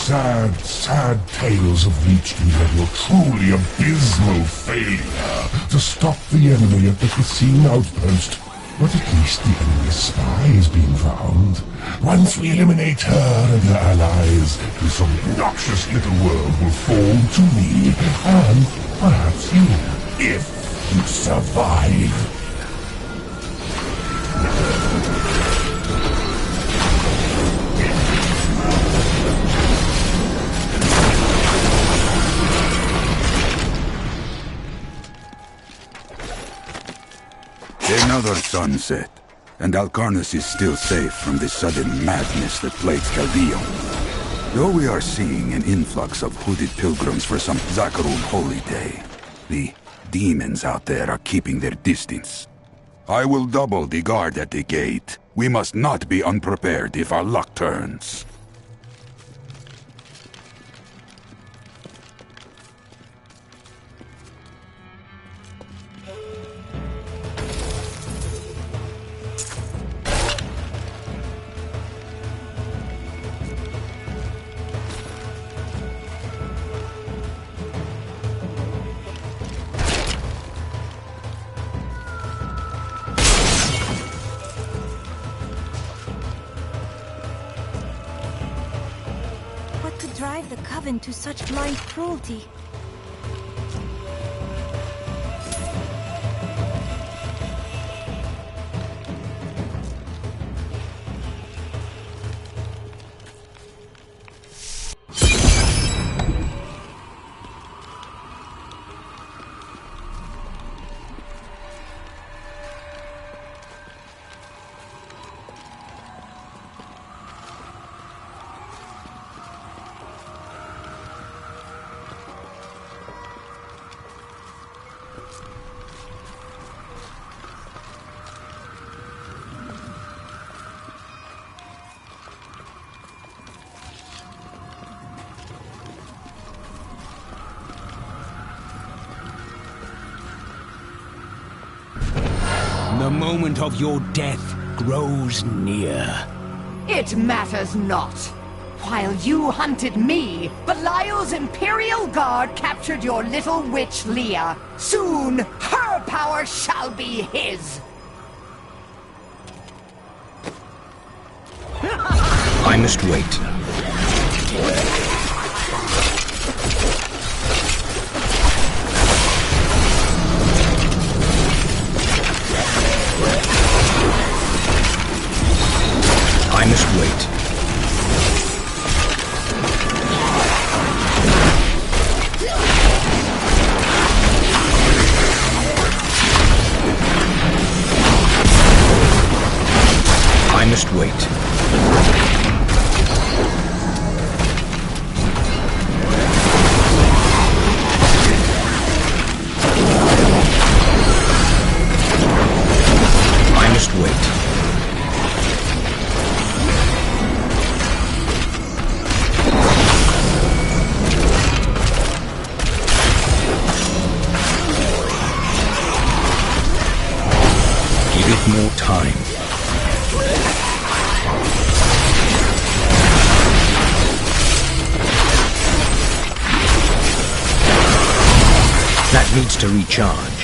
sad, sad tales have reached me of your truly abysmal failure to stop the enemy at the casino outpost. But at least the enemy's spy is being found. Once we eliminate her and her allies, this obnoxious little world will fall to me, and perhaps you, if you survive. Another sunset, and Alcarnus is still safe from the sudden madness that plagues Caldeon. Though we are seeing an influx of hooded pilgrims for some Zakharun holy day, the demons out there are keeping their distance. I will double the guard at the gate. We must not be unprepared if our luck turns. Drive the Coven to such blind cruelty. The moment of your death grows near. It matters not. While you hunted me, Belial's Imperial Guard captured your little witch Leah. Soon, her power shall be his. I must wait. I must wait. I must wait. I must wait. More time. That needs to recharge.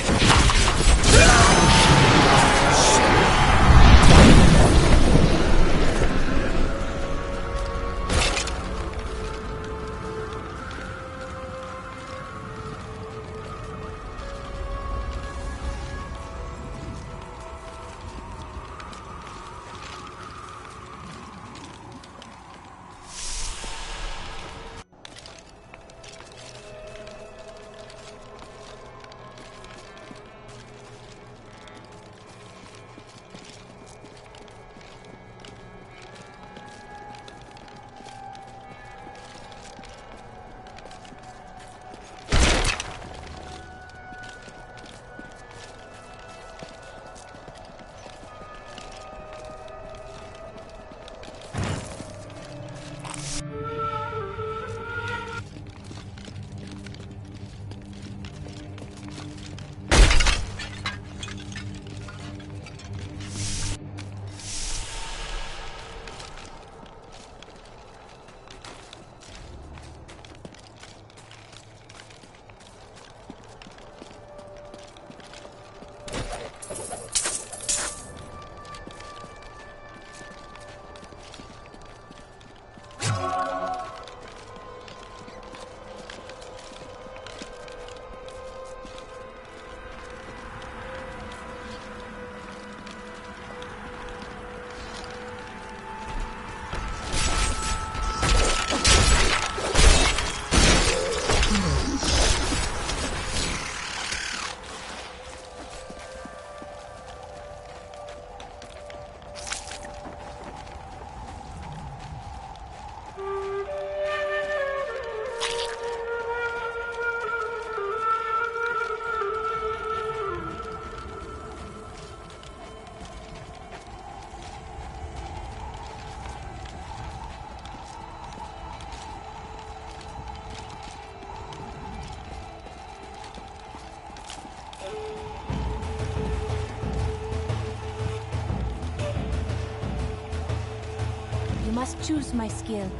must choose my skill.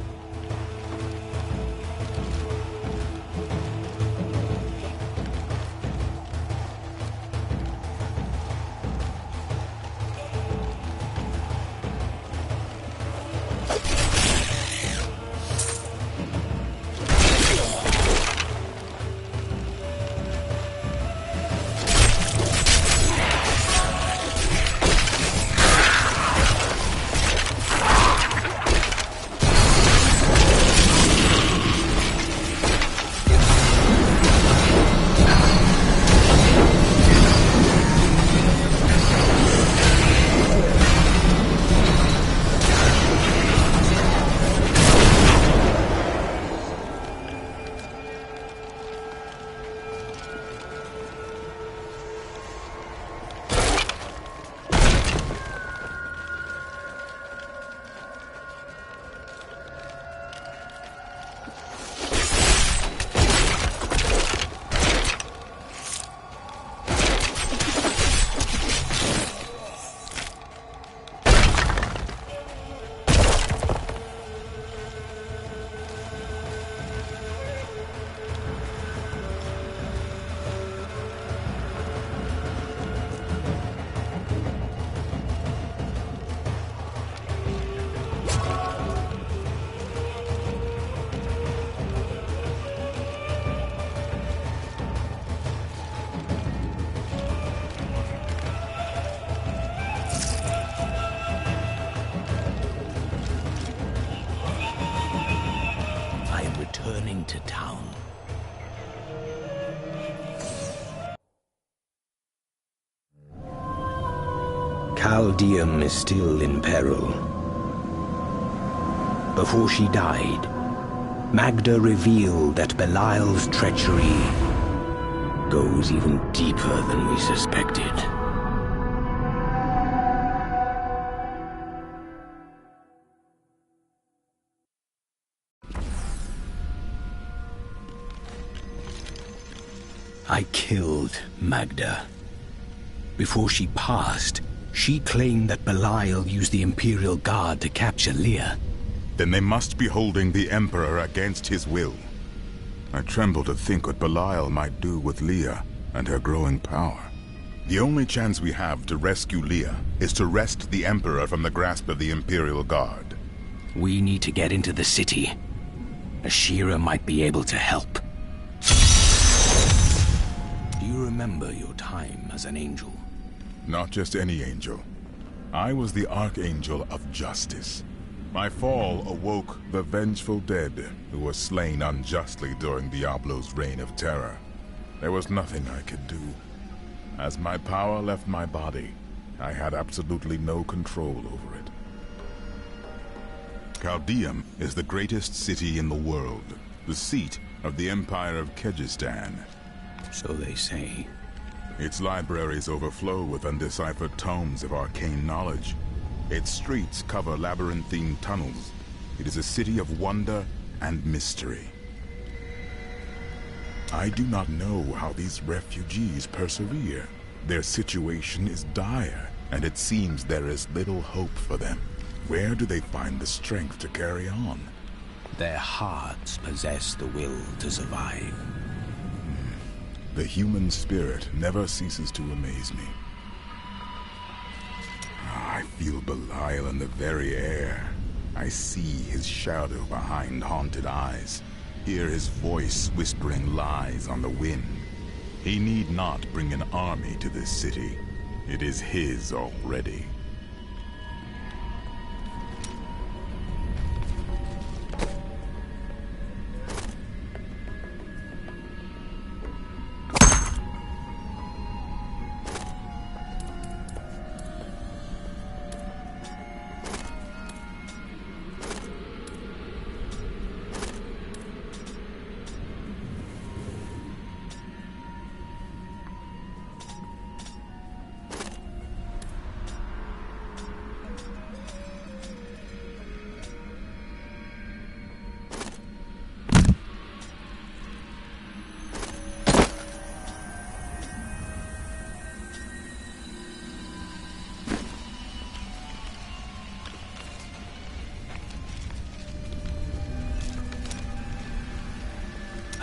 Returning to town. Chaldeum is still in peril. Before she died, Magda revealed that Belial's treachery goes even deeper than we suspected. I killed Magda. Before she passed, she claimed that Belial used the Imperial Guard to capture Leah. Then they must be holding the Emperor against his will. I tremble to think what Belial might do with Leah and her growing power. The only chance we have to rescue Leah is to wrest the Emperor from the grasp of the Imperial Guard. We need to get into the city. Ashira might be able to help. Do you remember your time as an angel? Not just any angel. I was the Archangel of Justice. My fall awoke the vengeful dead who were slain unjustly during Diablo's reign of terror. There was nothing I could do. As my power left my body, I had absolutely no control over it. Chaldeum is the greatest city in the world, the seat of the Empire of Kyrgyzstan. So they say. Its libraries overflow with undeciphered tomes of arcane knowledge. Its streets cover labyrinthine tunnels. It is a city of wonder and mystery. I do not know how these refugees persevere. Their situation is dire, and it seems there is little hope for them. Where do they find the strength to carry on? Their hearts possess the will to survive. The human spirit never ceases to amaze me. I feel Belial in the very air. I see his shadow behind haunted eyes, hear his voice whispering lies on the wind. He need not bring an army to this city. It is his already.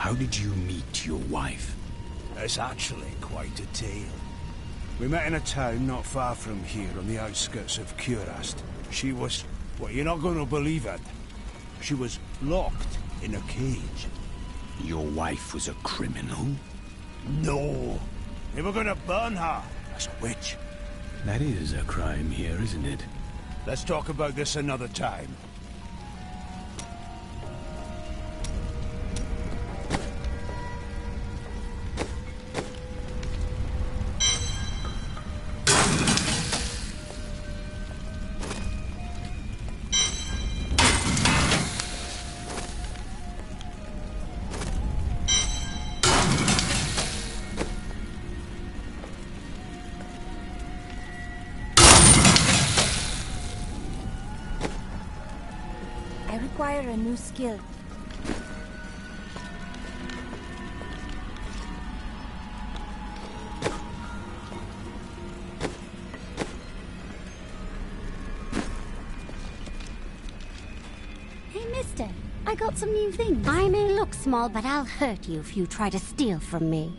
How did you meet your wife? It's actually quite a tale. We met in a town not far from here on the outskirts of Curast. She was... well, you're not going to believe it. She was locked in a cage. Your wife was a criminal? No. They were going to burn her as a witch. That is a crime here, isn't it? Let's talk about this another time. I require a new skill. Hey, mister. I got some new things. I may look small, but I'll hurt you if you try to steal from me.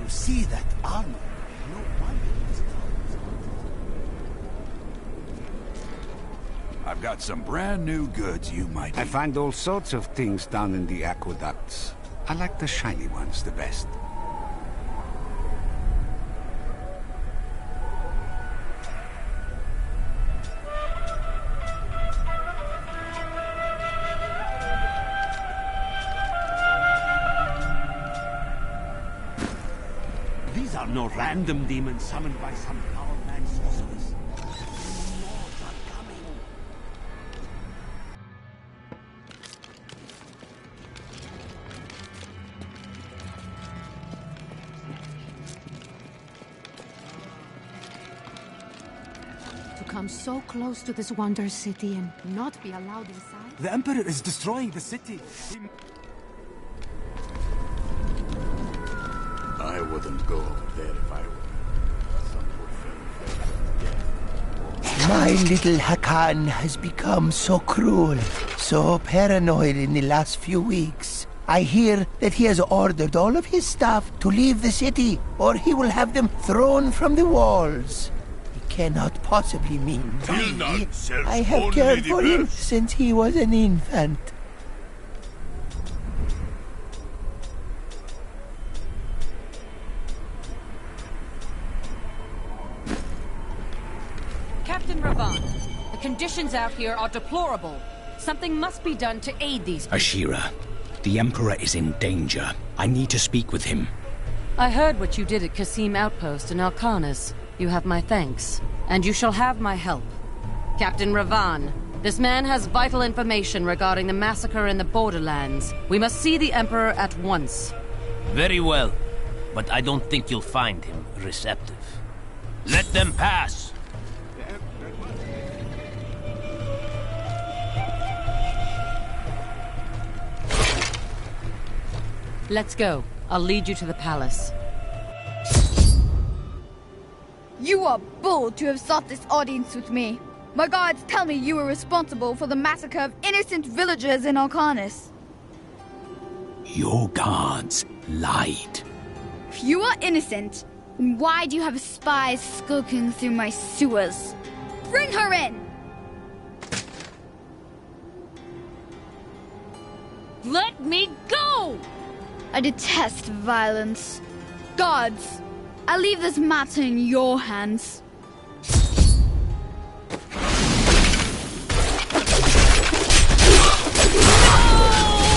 See that armor? No wonder it's I've got some brand new goods you might I need. find all sorts of things down in the aqueducts. I like the shiny ones the best. These are no random demons summoned by some power-mad sorceress. Lords are coming. To come so close to this wonder city and not be allowed inside? The Emperor is destroying the city. I wouldn't go over there if I were. Some poor friend. My little Hakan has become so cruel, so paranoid in the last few weeks. I hear that he has ordered all of his staff to leave the city, or he will have them thrown from the walls. He cannot possibly mean me. I have cared for him since he was an infant. Captain Ravan, the conditions out here are deplorable. Something must be done to aid these people. Ashira, the Emperor is in danger. I need to speak with him. I heard what you did at Qasim Outpost in Alcanas. You have my thanks, and you shall have my help. Captain Ravan, this man has vital information regarding the massacre in the borderlands. We must see the Emperor at once. Very well, but I don't think you'll find him receptive. Let them pass! Let's go. I'll lead you to the palace. You are bold to have sought this audience with me. My guards tell me you were responsible for the massacre of innocent villagers in Alcanis. Your guards lied. If you are innocent, then why do you have spies skulking through my sewers? Bring her in! Let me go! I detest violence. Guards, I leave this matter in your hands. No!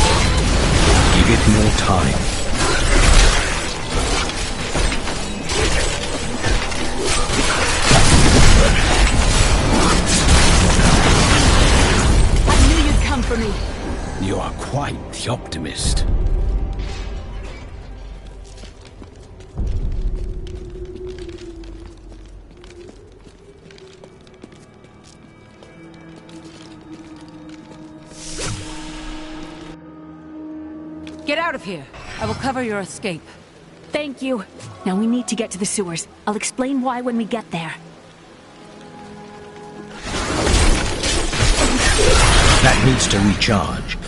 give it more time. I knew you'd come for me. You are quite the optimist. Get out of here. I will cover your escape. Thank you. Now we need to get to the sewers. I'll explain why when we get there. That needs to recharge.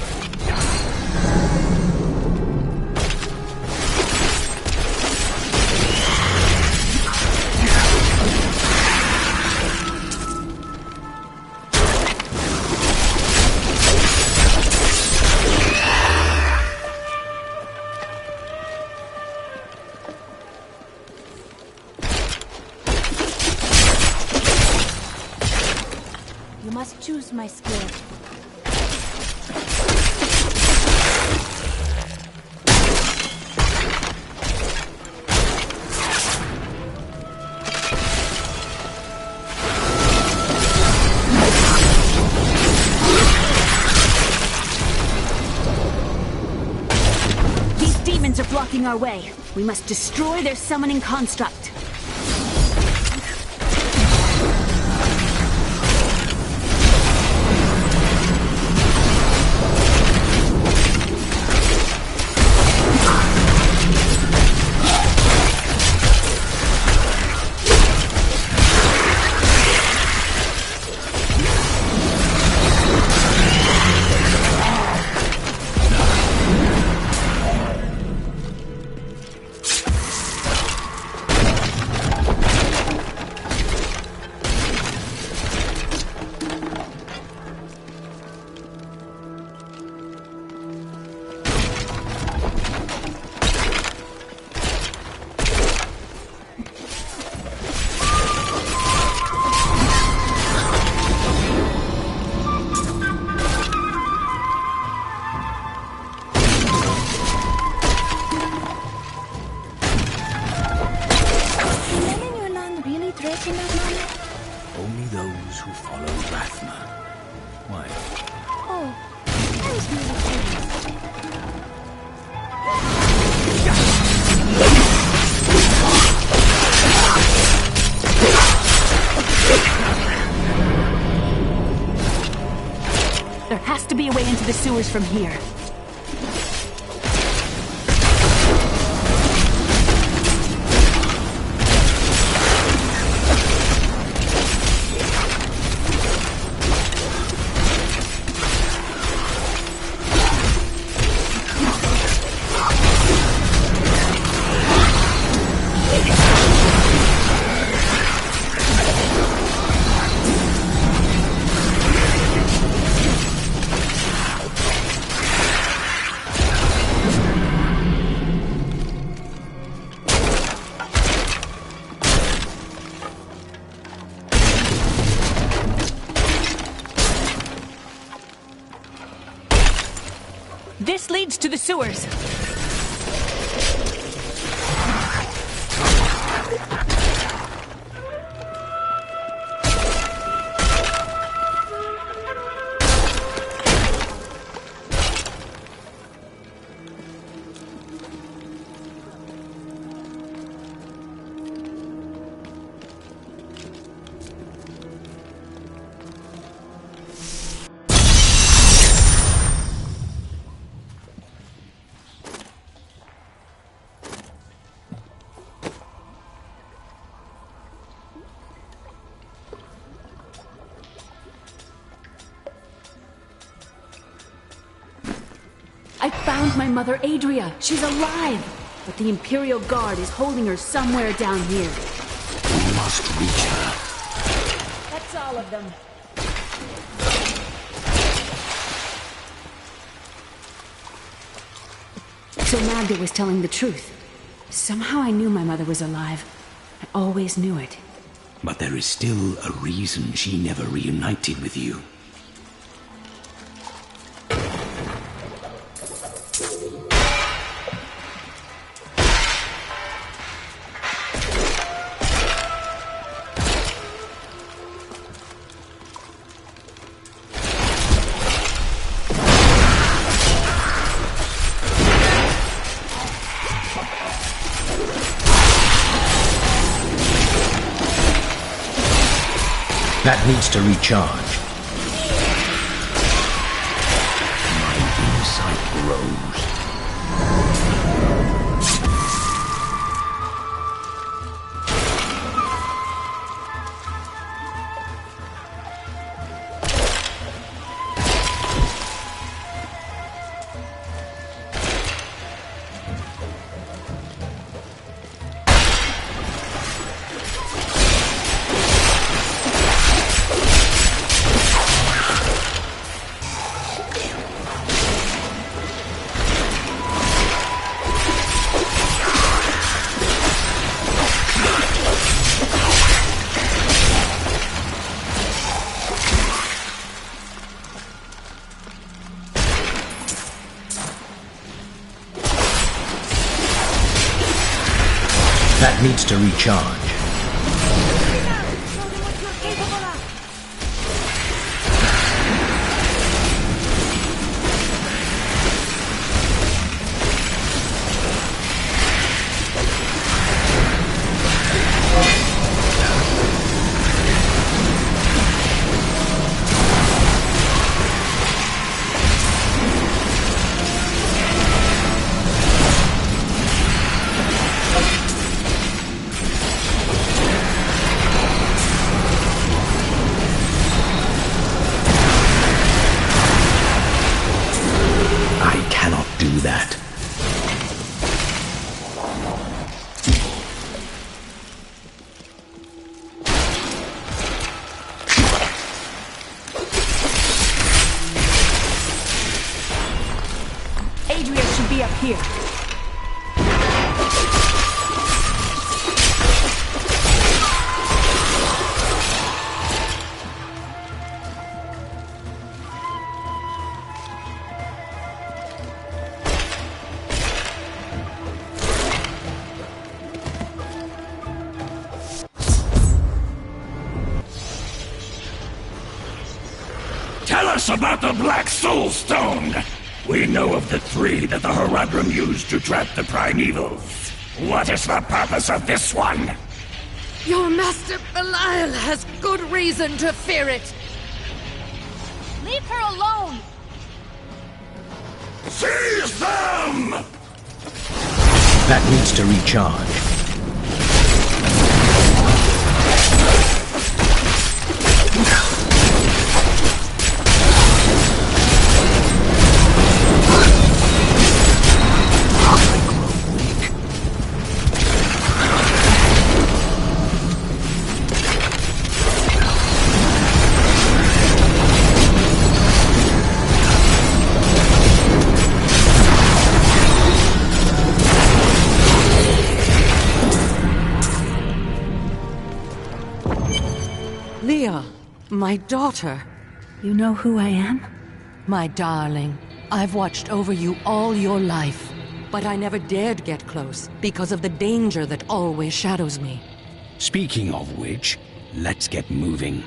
You must choose my skill. These demons are blocking our way. We must destroy their summoning construct. Only those who follow Rathma. Why? Oh, I was really There has to be a way into the sewers from here. This leads to the sewers. I found my mother Adria. She's alive. But the Imperial Guard is holding her somewhere down here. We must reach her. That's all of them. So Magda was telling the truth. Somehow I knew my mother was alive. I always knew it. But there is still a reason she never reunited with you. That needs to recharge. My insight grows. That needs to recharge. Here. Tell us about the Black Soul Stone! We know of the three that the Horadrim used to trap the Primevals. What is the purpose of this one? Your master Belial has good reason to fear it. Leave her alone! Seize them! That needs to recharge. Leah, my daughter. You know who I am? My darling, I've watched over you all your life, but I never dared get close because of the danger that always shadows me. Speaking of which, let's get moving.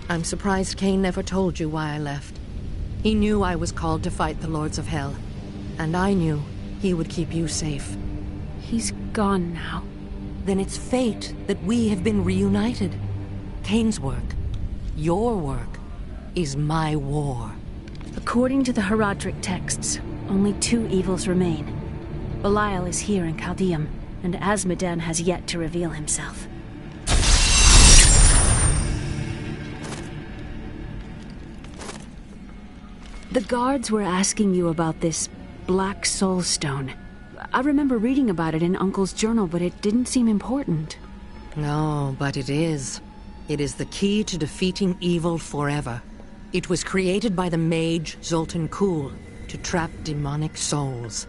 I'm surprised Cain never told you why I left. He knew I was called to fight the Lords of Hell, and I knew he would keep you safe. He's gone now. Then it's fate that we have been reunited. Cain's work, your work, is my war. According to the Horadric texts, only two evils remain. Belial is here in Chaldeum, and Azmodan has yet to reveal himself. The guards were asking you about this Black Soul Stone. I remember reading about it in Uncle's journal, but it didn't seem important. No, but it is. It is the key to defeating evil forever. It was created by the mage Zoltan Kuhl to trap demonic souls.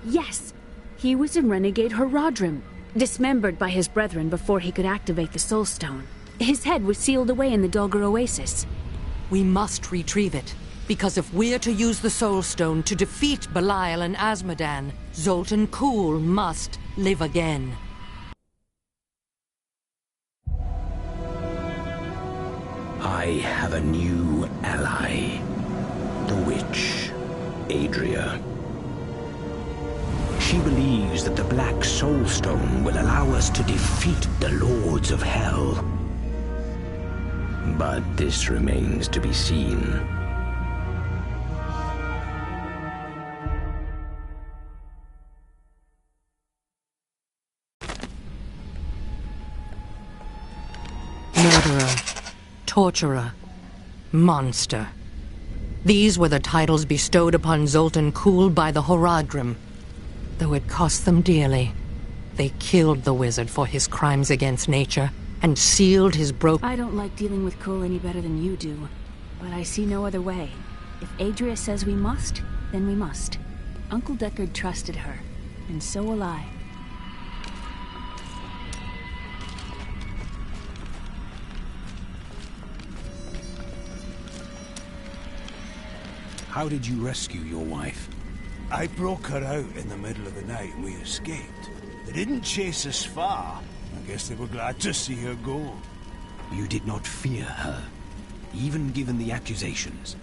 Yes! He was a renegade Horadrim, dismembered by his brethren before he could activate the Soul Stone. His head was sealed away in the Dulgur Oasis. We must retrieve it, because if we're to use the Soul Stone to defeat Belial and Azmodan, Zoltan Kuhl must live again. I have a new ally. The witch, Adria. She believes that the Black Soul Stone will allow us to defeat the Lords of Hell. But this remains to be seen. Murderer, torturer, monster. These were the titles bestowed upon Zoltan Kuhl by the Horadrim. Though it cost them dearly, they killed the wizard for his crimes against nature and sealed his I don't like dealing with Kuhl any better than you do, but I see no other way. If Adria says we must, then we must. Uncle Deckard trusted her, and so will I. How did you rescue your wife? I broke her out in the middle of the night and we escaped. They didn't chase us far. I guess they were glad to see her go. You did not fear her, even given the accusations.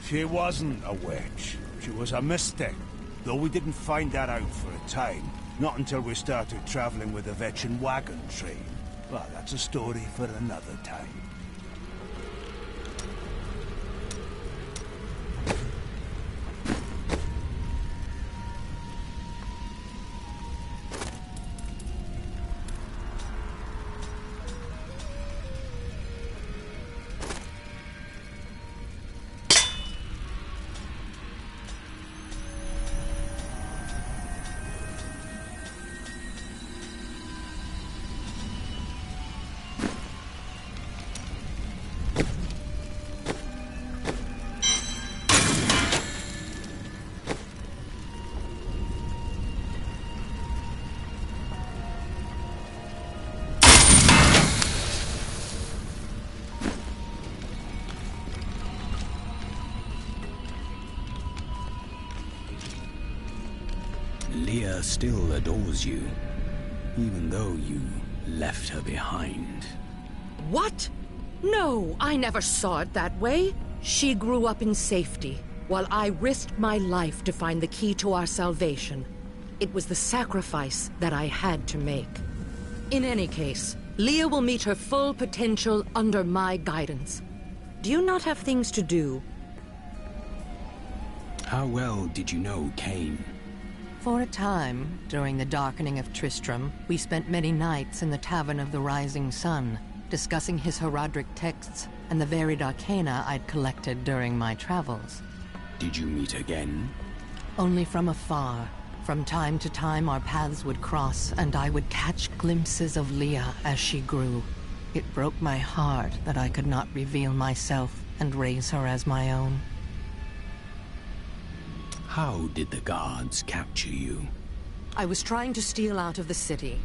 She wasn't a witch. She was a mystic. Though we didn't find that out for a time. Not until we started traveling with the Vetchin wagon train. But that's a story for another time. Leah still adores you, even though you left her behind. What? No, I never saw it that way. She grew up in safety, while I risked my life to find the key to our salvation. It was the sacrifice that I had to make. In any case, Leah will meet her full potential under my guidance. Do you not have things to do? How well did you know Cain? For a time, during the darkening of Tristram, we spent many nights in the Tavern of the Rising Sun, discussing his Horadric texts and the varied arcana I'd collected during my travels. Did you meet again? Only from afar. From time to time our paths would cross, and I would catch glimpses of Leah as she grew. It broke my heart that I could not reveal myself and raise her as my own. How did the guards capture you? I was trying to steal out of the city.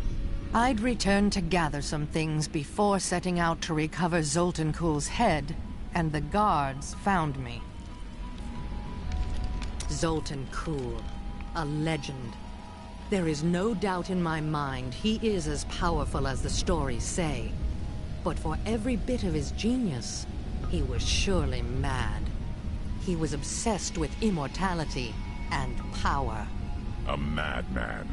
I'd returned to gather some things before setting out to recover Zoltan Kuhl's head, and the guards found me. Zoltan Kuhl, a legend. There is no doubt in my mind he is as powerful as the stories say. But for every bit of his genius, he was surely mad. He was obsessed with immortality and power. A madman.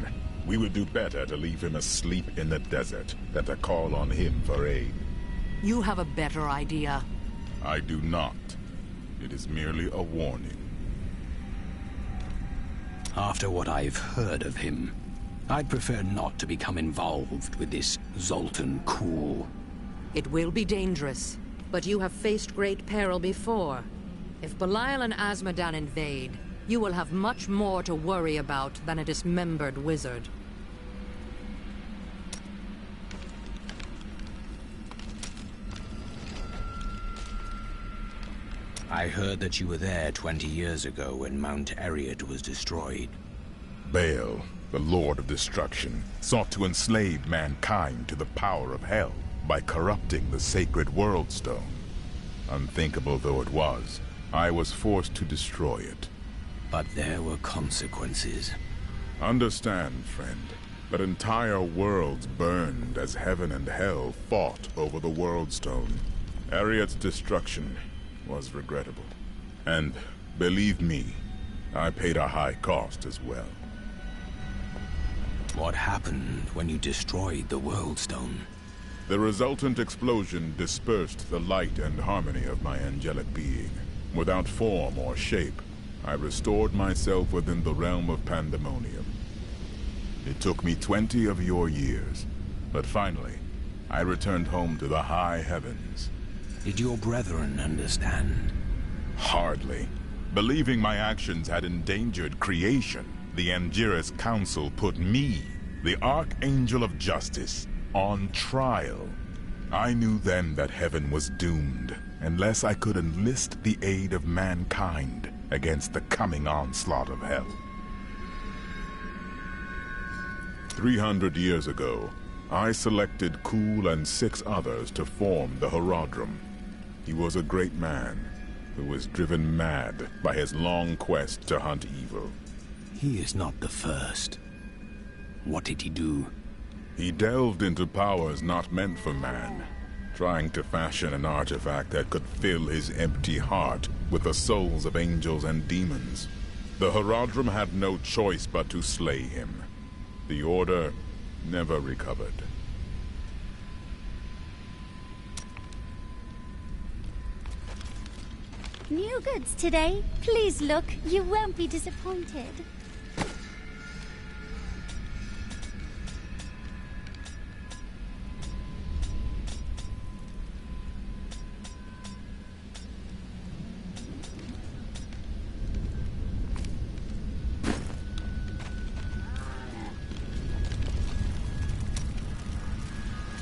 We would do better to leave him asleep in the desert than to call on him for aid. You have a better idea. I do not. It is merely a warning. After what I've heard of him, I'd prefer not to become involved with this Zoltan Kuhl. It will be dangerous, but you have faced great peril before. If Belial and Azmodan invade, you will have much more to worry about than a dismembered wizard. I heard that you were there 20 years ago when Mount Eriad was destroyed. Baal, the Lord of Destruction, sought to enslave mankind to the power of hell by corrupting the sacred World Stone. Unthinkable though it was, I was forced to destroy it. But there were consequences. Understand, friend, that entire worlds burned as heaven and hell fought over the World Stone. Eriad's destruction was regrettable. And, believe me, I paid a high cost as well. What happened when you destroyed the World Stone? The resultant explosion dispersed the light and harmony of my angelic being. Without form or shape, I restored myself within the realm of pandemonium. It took me 20 of your years, but finally, I returned home to the high heavens. Did your brethren understand? Hardly. Believing my actions had endangered creation, the Angiris Council put me, the Archangel of Justice, on trial. I knew then that heaven was doomed, unless I could enlist the aid of mankind against the coming onslaught of hell. 300 years ago, I selected Kuhl and 6 others to form the Horadrim. He was a great man who was driven mad by his long quest to hunt evil. He is not the first. What did he do? He delved into powers not meant for man, trying to fashion an artifact that could fill his empty heart with the souls of angels and demons. The Horadrim had no choice but to slay him. The Order never recovered. New goods today. Please look. You won't be disappointed.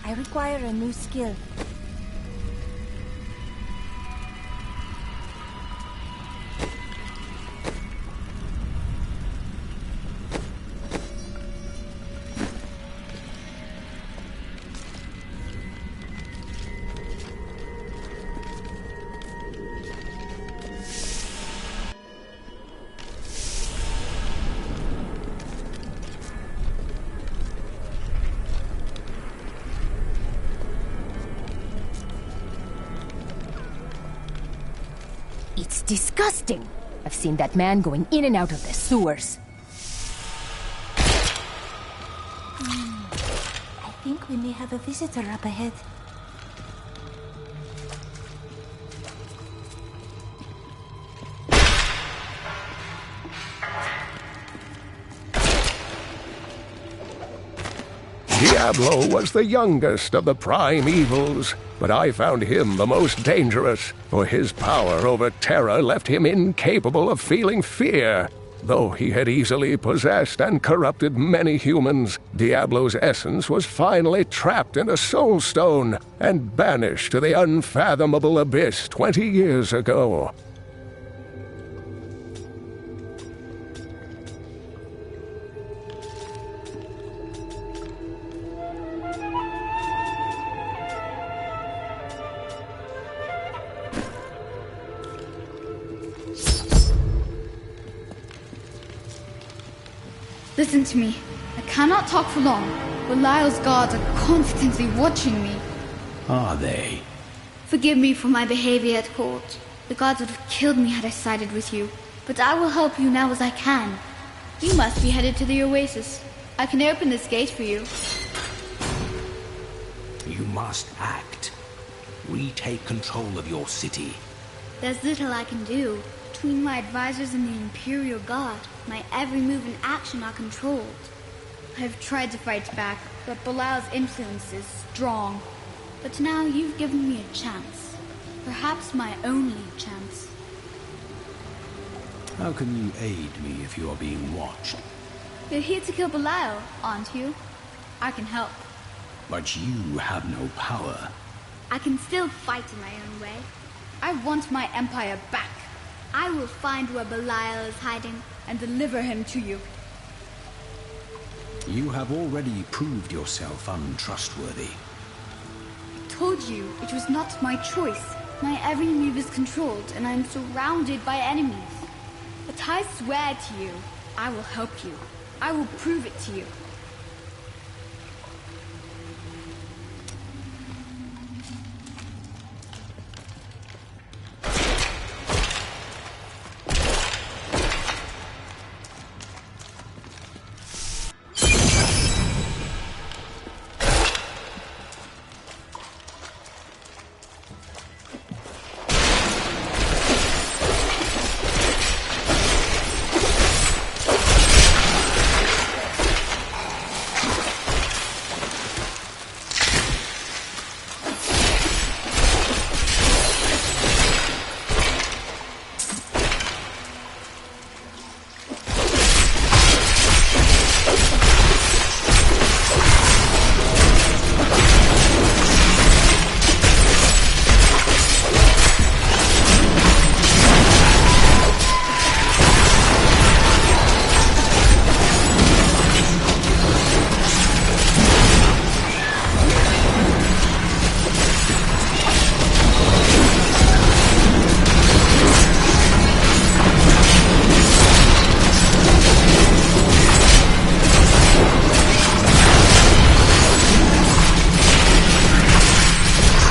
I require a new skill. It's disgusting. I've seen that man going in and out of the sewers. I think we may have a visitor up ahead. Diablo was the youngest of the prime evils, but I found him the most dangerous, for his power over terror left him incapable of feeling fear. Though he had easily possessed and corrupted many humans, Diablo's essence was finally trapped in a soul stone and banished to the unfathomable abyss 20 years ago. Listen to me. I cannot talk for long. Belial's guards are constantly watching me. Are they? Forgive me for my behavior at court. The gods would have killed me had I sided with you. But I will help you now as I can. You must be headed to the oasis. I can open this gate for you. You must act. Retake control of your city. There's little I can do. Between my advisors and the Imperial Guard, my every move and action are controlled. I've tried to fight back, but Belial's influence is strong. But now you've given me a chance. Perhaps my only chance. How can you aid me if you are being watched? You're here to kill Belial, aren't you? I can help. But you have no power. I can still fight in my own way. I want my empire back. I will find where Belial is hiding and deliver him to you. You have already proved yourself untrustworthy. I told you it was not my choice. My every move is controlled and I am surrounded by enemies. But I swear to you, I will help you. I will prove it to you.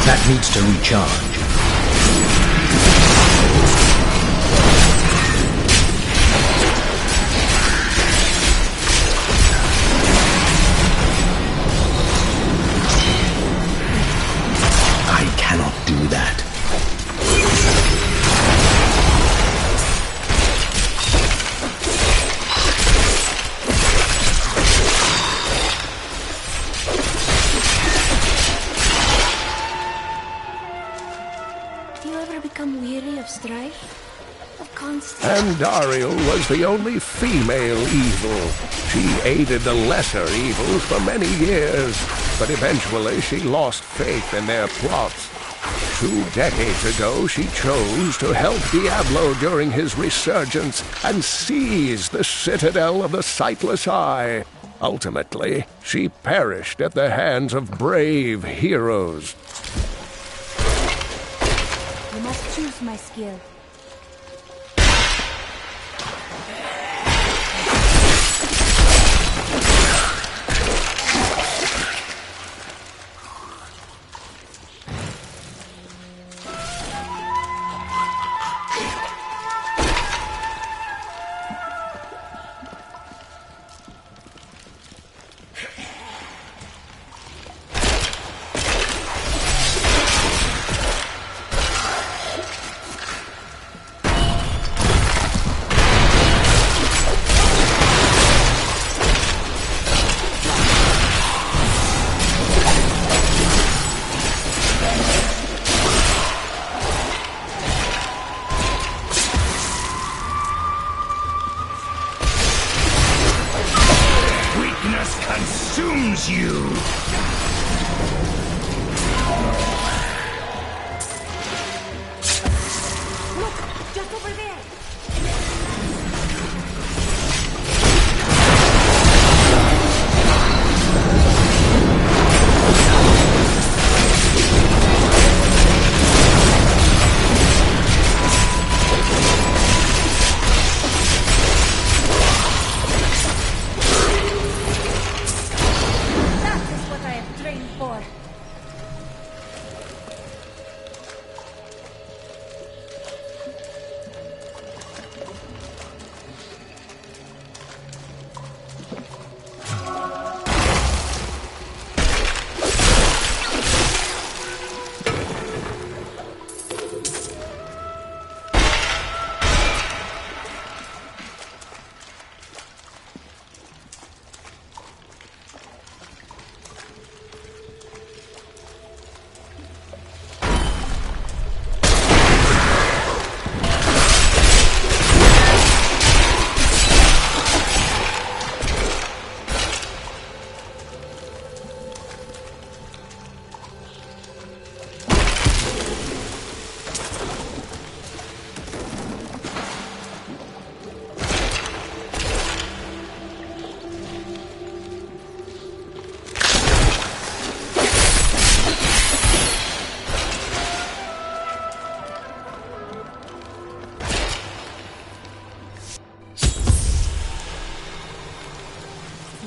That needs to recharge. I cannot do that. Strife? Of constant... And Dariel was the only female evil. She aided the lesser evils for many years, but eventually she lost faith in their plots. 2 decades ago, she chose to help Diablo during his resurgence and seize the citadel of the Sightless Eye. Ultimately, she perished at the hands of brave heroes. You must choose my skill. Consumes you! Look! Just over there!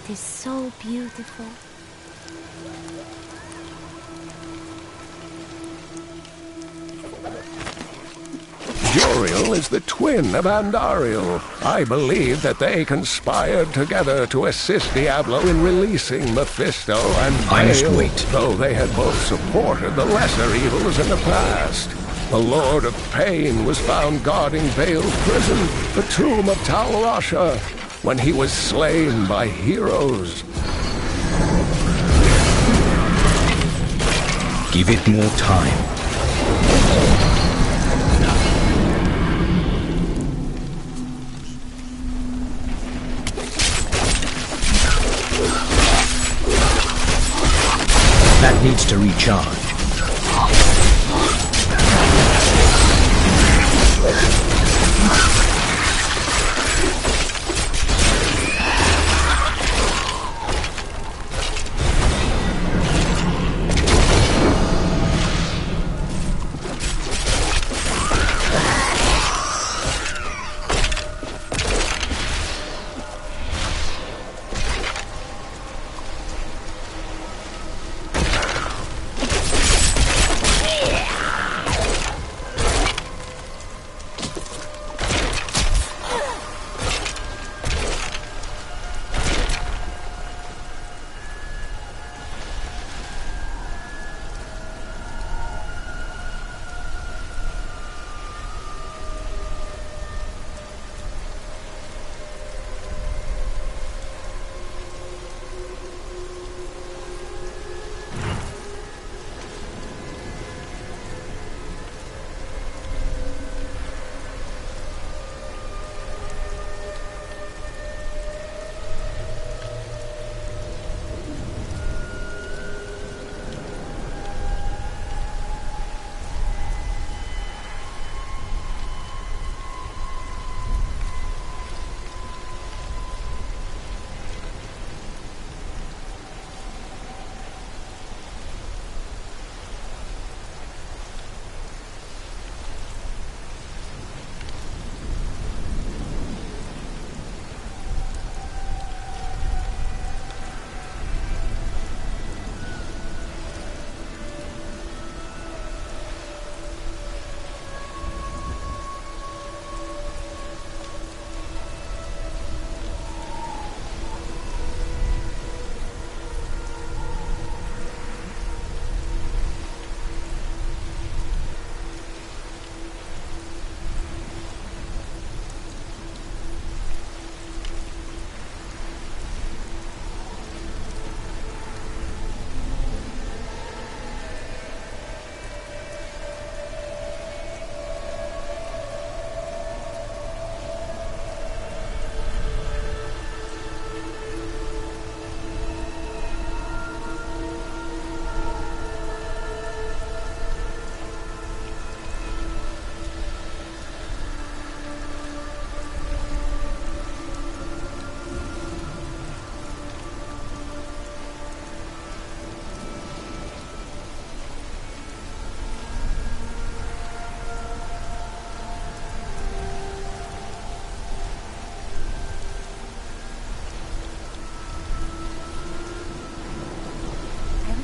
It is so beautiful. Juriel is the twin of Andariel. I believe that they conspired together to assist Diablo in releasing Mephisto and I must Bale, wait. though they had both supported the lesser evils in the past. The Lord of Pain was found guarding Bale's prison, the tomb of Tal Rasha, when he was slain by heroes. Give it more time. That needs to recharge.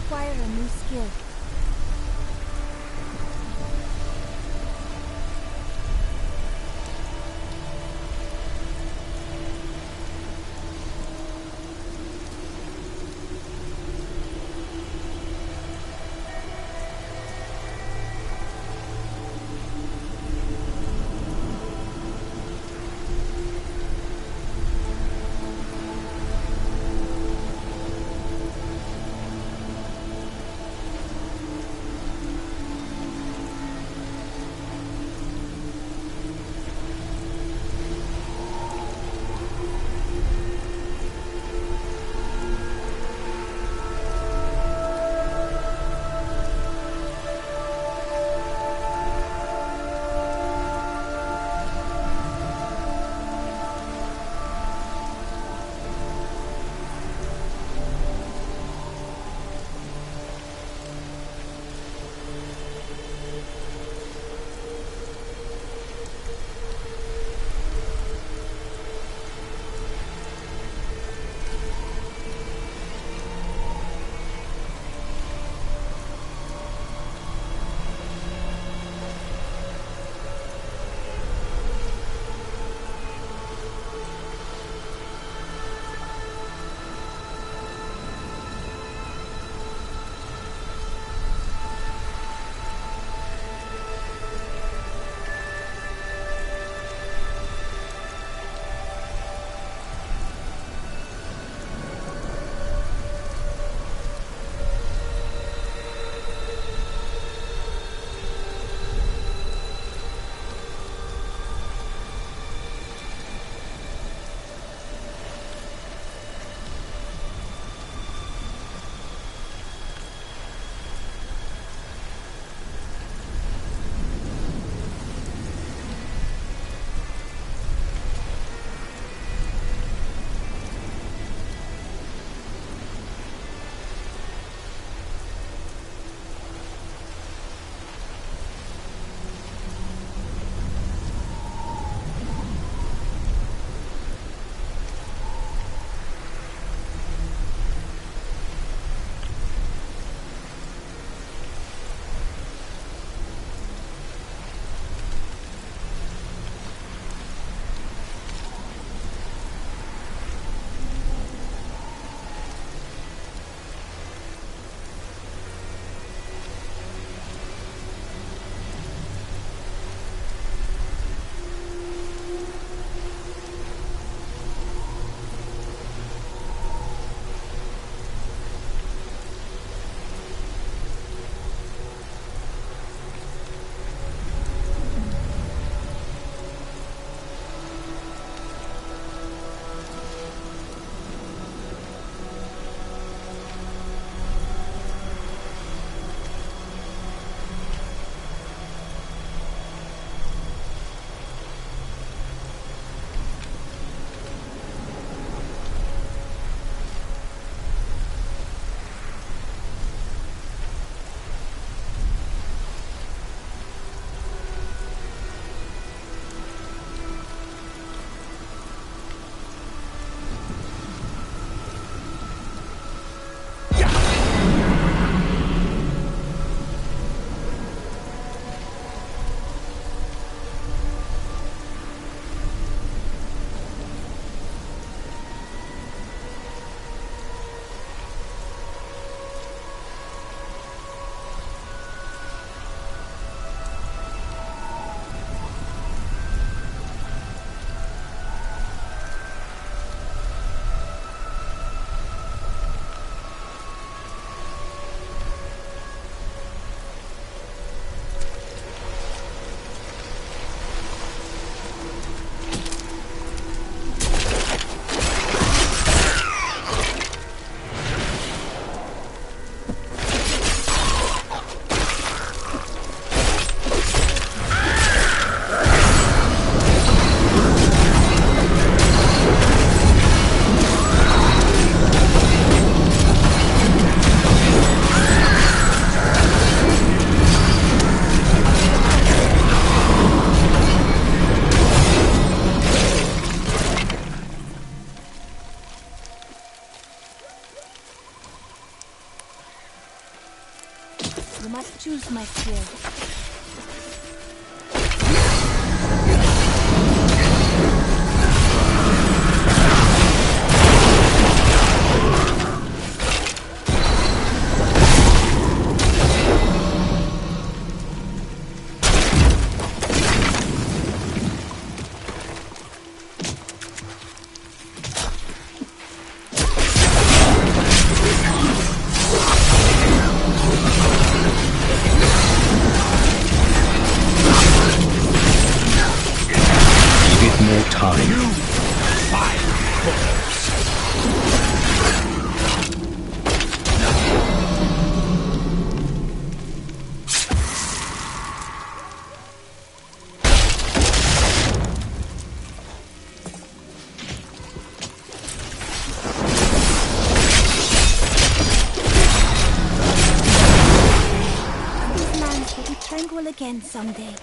Acquire a new skill. You must choose my skill. Tranquil again someday.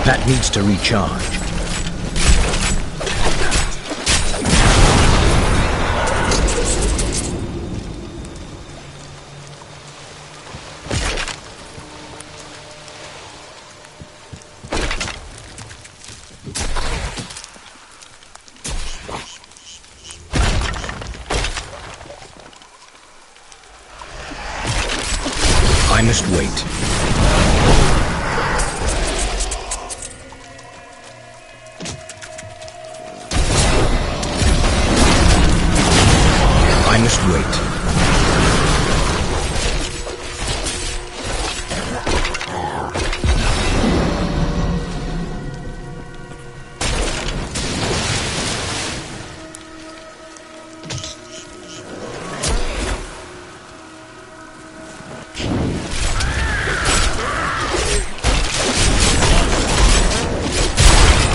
That needs to recharge. I must wait. I must wait.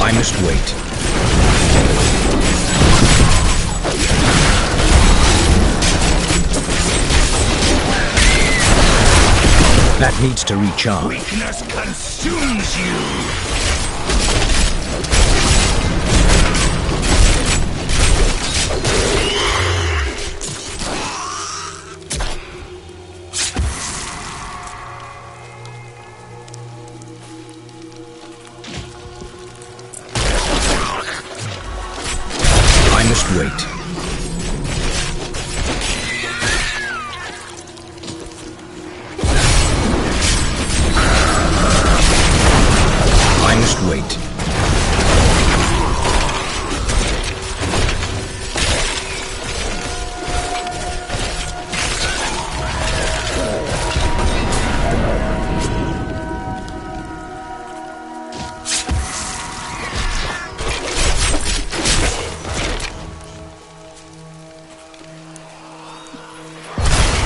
I must wait. That needs to recharge. Weakness consumes you! I must wait. I must wait.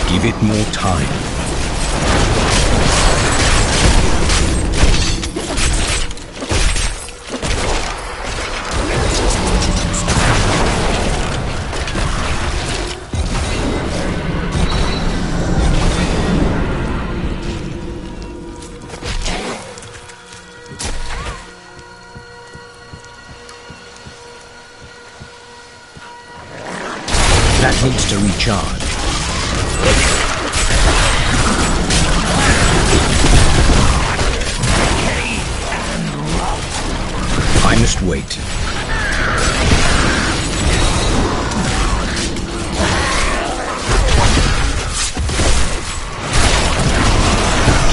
Give it more time. That needs to recharge. I must wait.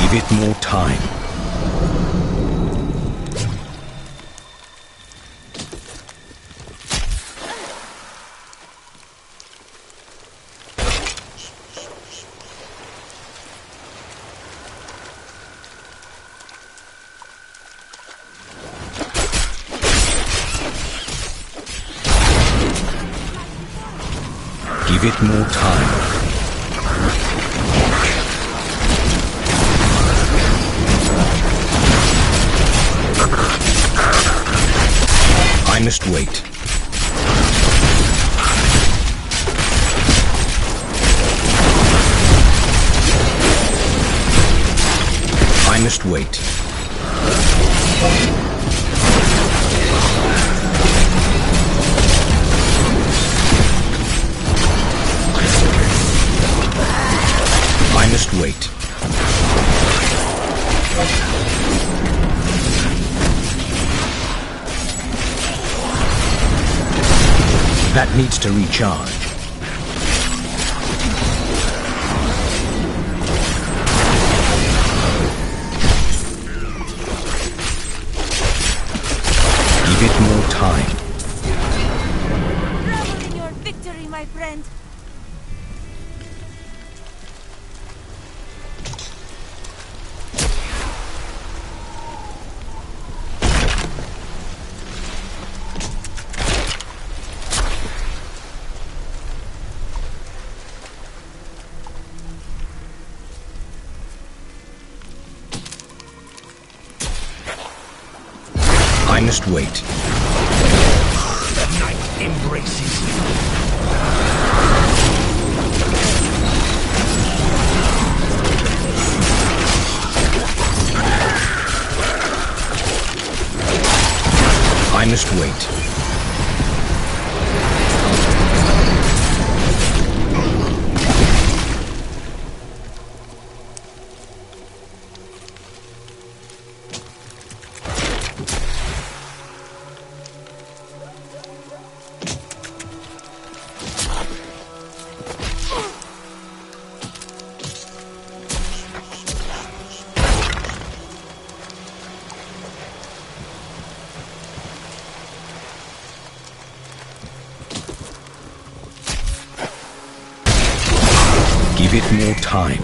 Give it more time. Give it more time. wait. I must wait. I must wait. That needs to recharge. Give it more time. Revel in your victory, my friend. I must wait. The night embraces you. I must wait. Give it more time.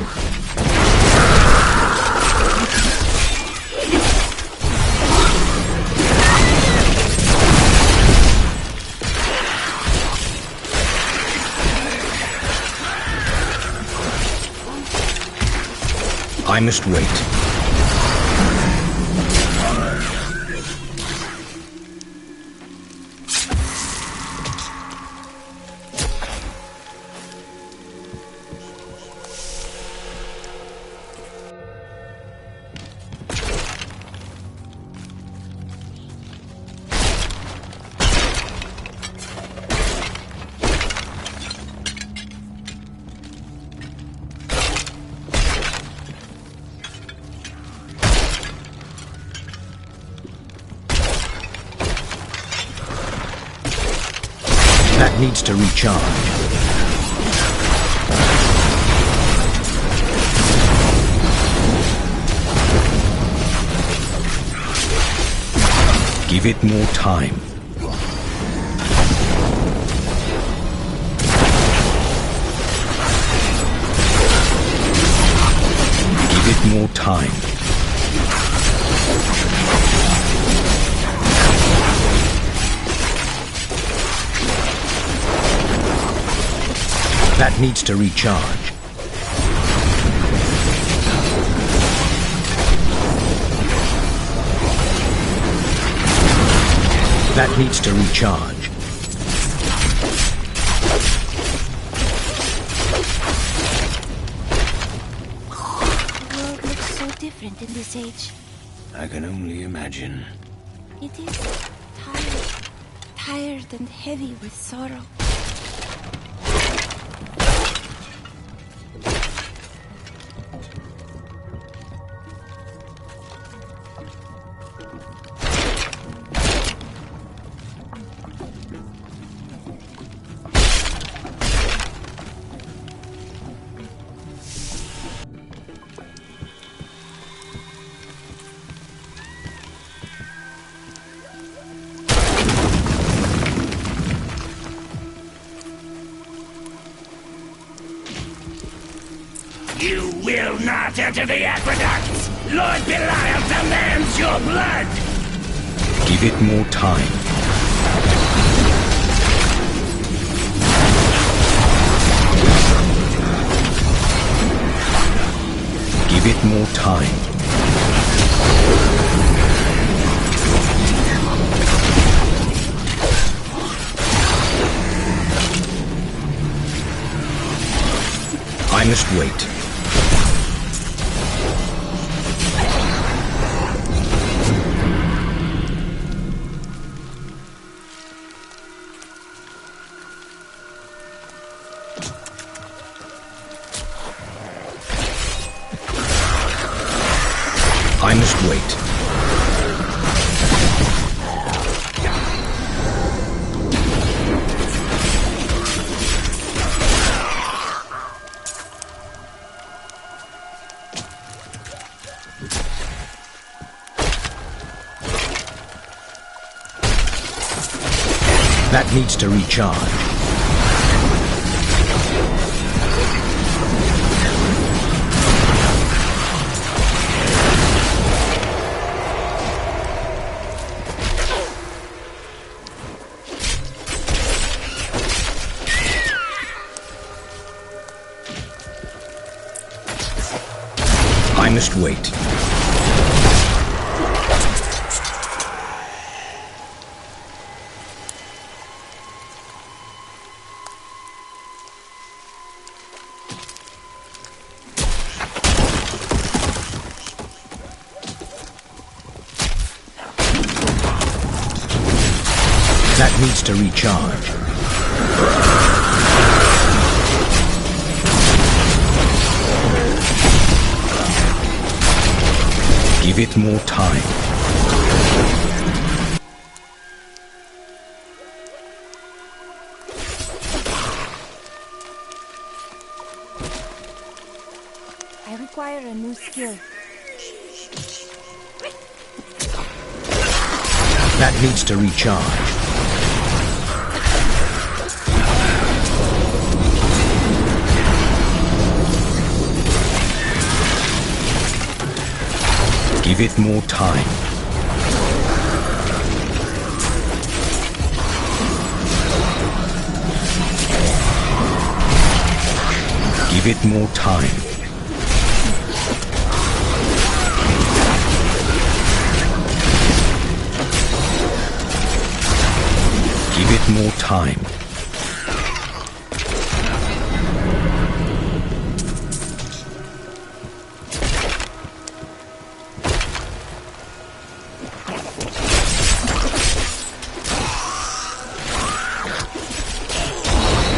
I must wait. That needs to recharge. Give it more time. Give it more time. That needs to recharge. That needs to recharge. The world looks so different in this age. I can only imagine. It is tired and heavy with sorrow. You will not enter the aqueducts! Lord Belial demands your blood! Give it more time. Give it more time. must wait. I must wait. That needs to recharge. I must wait. That needs to recharge. Give it more time. I require a new skill. That needs to recharge. Give it more time. Give it more time. Give it more time.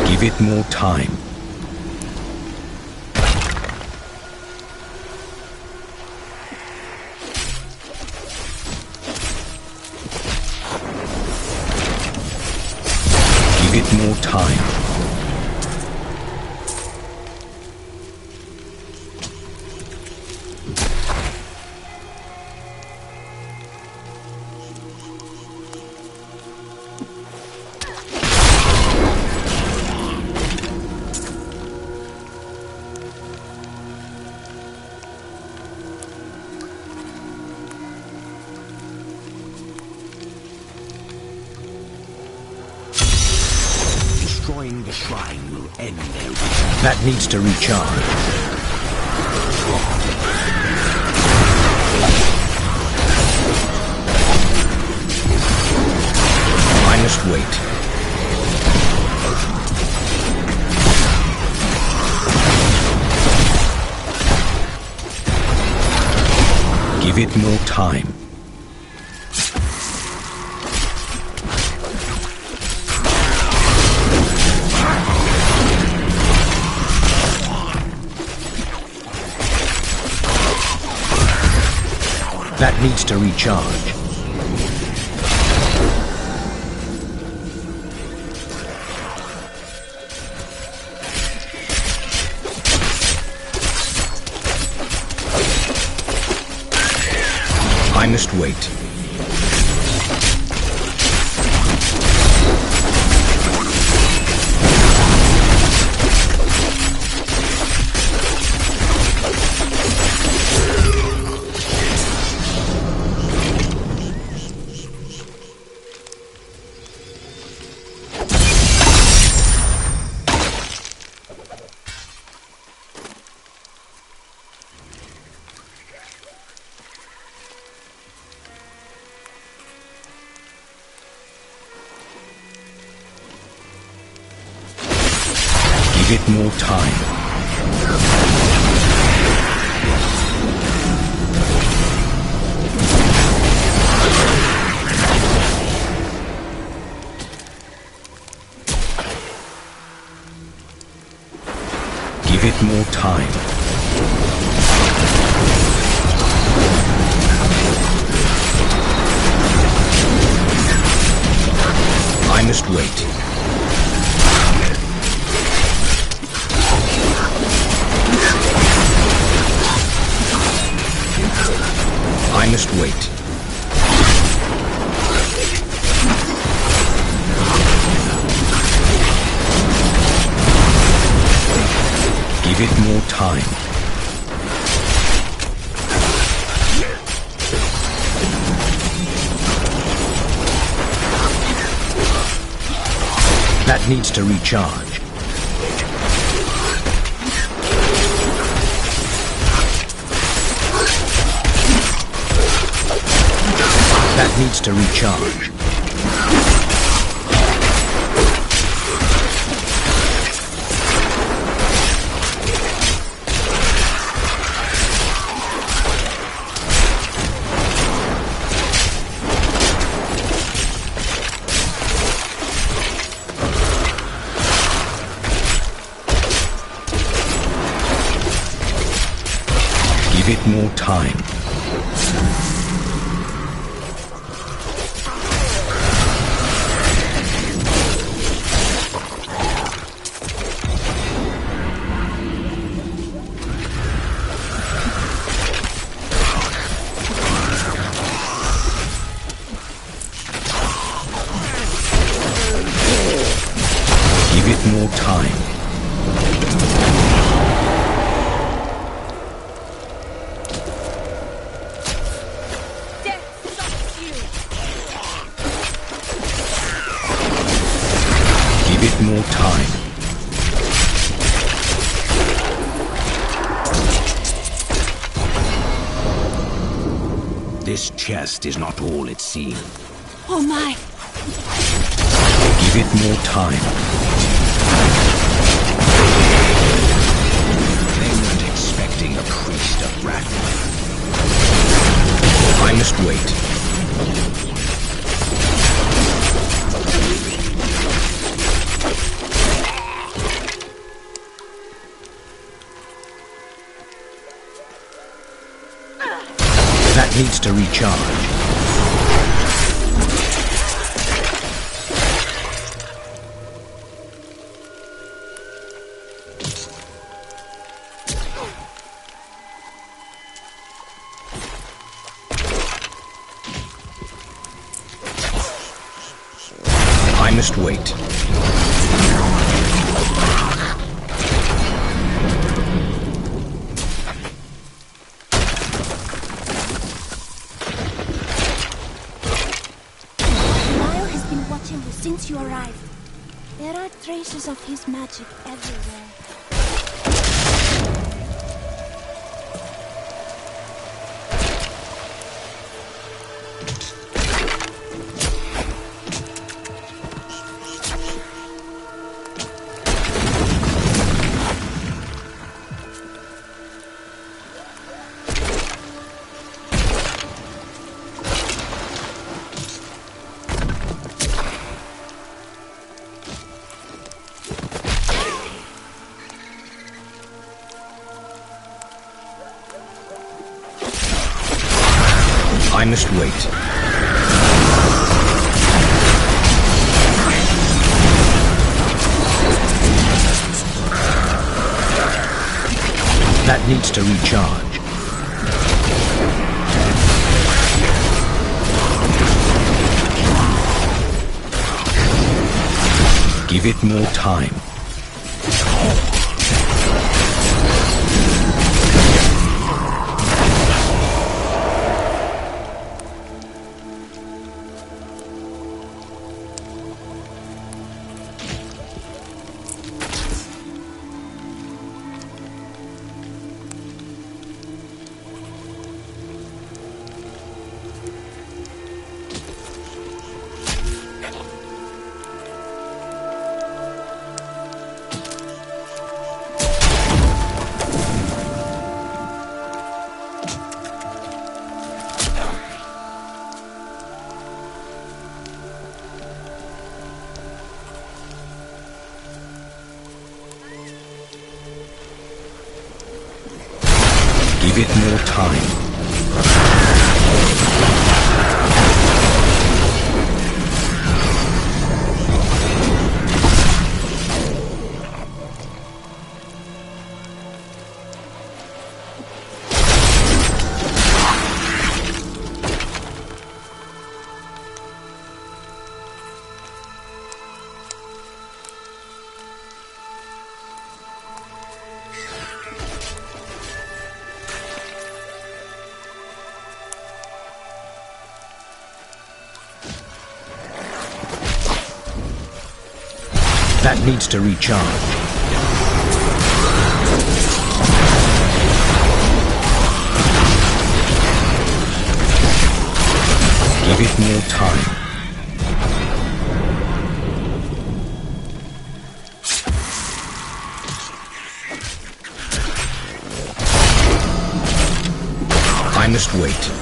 Give it more time. Give it more time. Destroying the shrine will end their That needs to recharge. I must wait. Give it more time. That needs to recharge. I must wait. Give it more time. more time. I must wait. I must wait. Give it more time. That needs to recharge. That needs to recharge. Give it more time. Give it more time. Give it more time. This chest is not all it seems. Oh my! Give it more time. They weren't expecting a priest of wrath. I must wait. That needs to recharge. I must wait. Since you arrived, there are traces of his magic everywhere. I must wait. That needs to recharge. Give it more time. Give it more time. That needs to recharge. Give it more time. I must wait.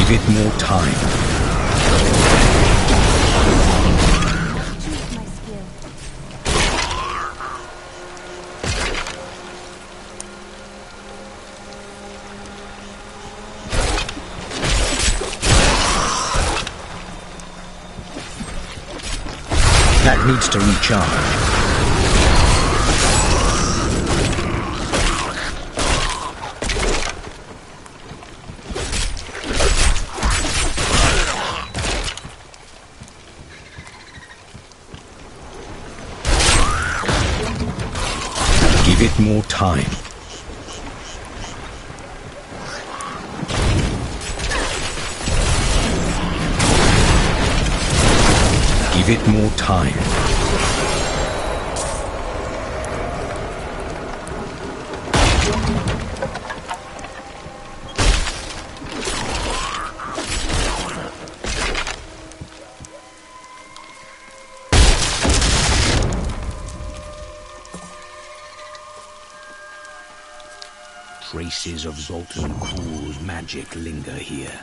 Give it more time. That needs to recharge. Give it more time. Give it more time. Traces of Zoltan Kuhl's magic linger here.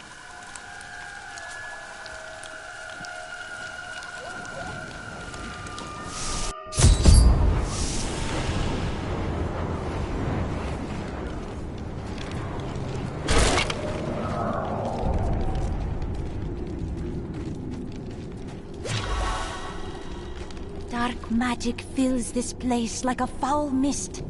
Dark magic fills this place like a foul mist.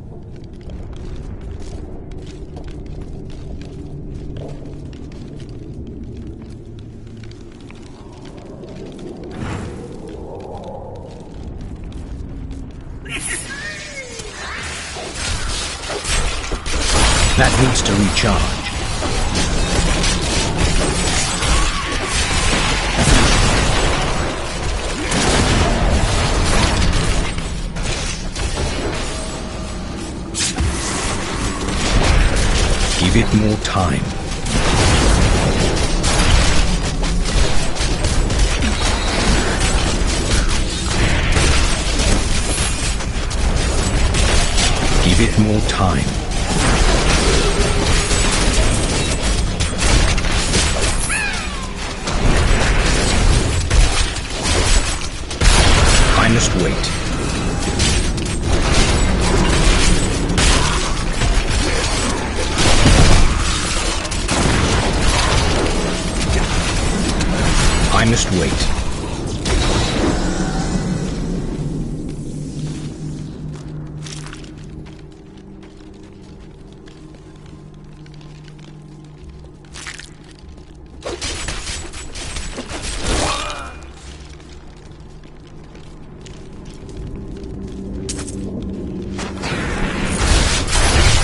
That needs to recharge. Give it more time. Give it more time. I must wait. I must wait.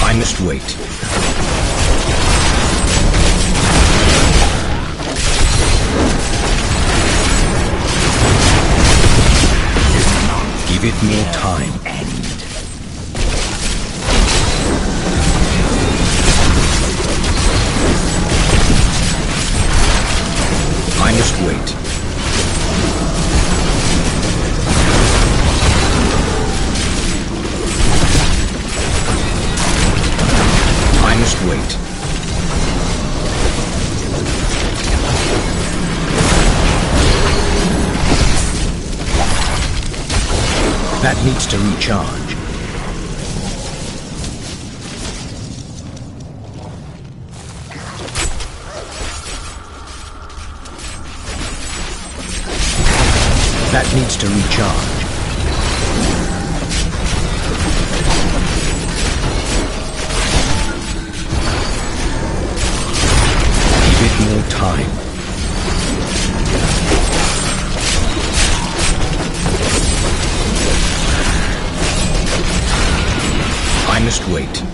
I must wait. wait. I must wait. That needs to recharge. That needs to recharge. Give it more time. I must wait.